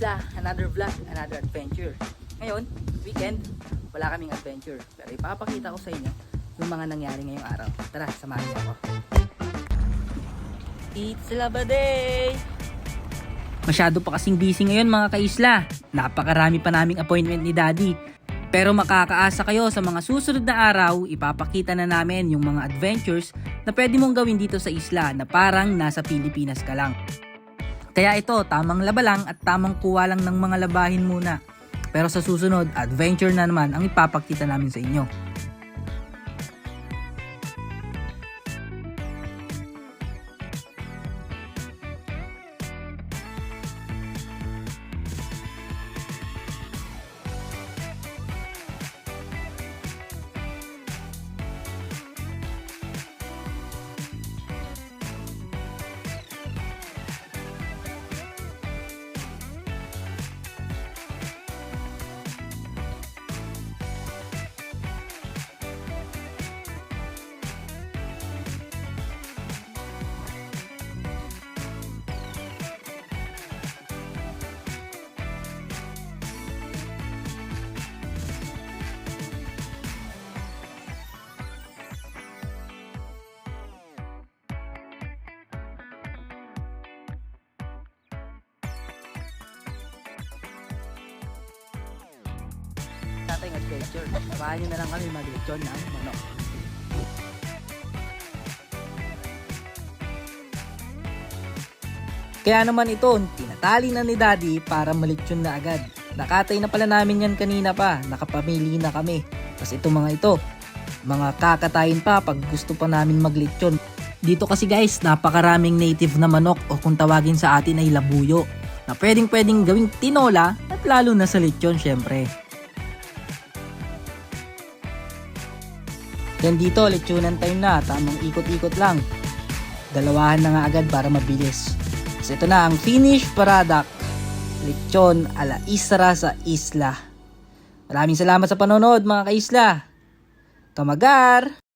isla, another vlog, another adventure. Ngayon, weekend, wala kaming adventure. Pero ipapakita ko sa inyo yung mga nangyari ngayong araw. Tara, samahan niyo ako. It's Laba Day! Masyado pa kasing busy ngayon mga kaisla. Napakarami pa naming appointment ni Daddy. Pero makakaasa kayo sa mga susunod na araw, ipapakita na namin yung mga adventures na pwede mong gawin dito sa isla na parang nasa Pilipinas ka lang. Kaya ito, tamang laba lang at tamang kuha lang ng mga labahin muna. Pero sa susunod, adventure na naman ang ipapakita namin sa inyo. Nating adventure. Samahan nyo na lang kami mag-lechon ng manok. Kaya naman ito, tinatali na ni Daddy para malechon na agad. Nakatay na pala namin yan kanina pa, nakapamili na kami. Tapos itong mga ito, mga kakatayin pa pag gusto pa namin maglechon. Dito kasi guys, napakaraming native na manok o kung tawagin sa atin ay labuyo. Na pwedeng gawing tinola at lalo na sa lechon syempre. Yan dito, lechonan time na, tamang ikot-ikot lang. Dalawahan na nga agad para mabilis. So ito na ang finished product. Lechon ala Isra sa isla. Maraming salamat sa panonood mga kaisla. Kamagar!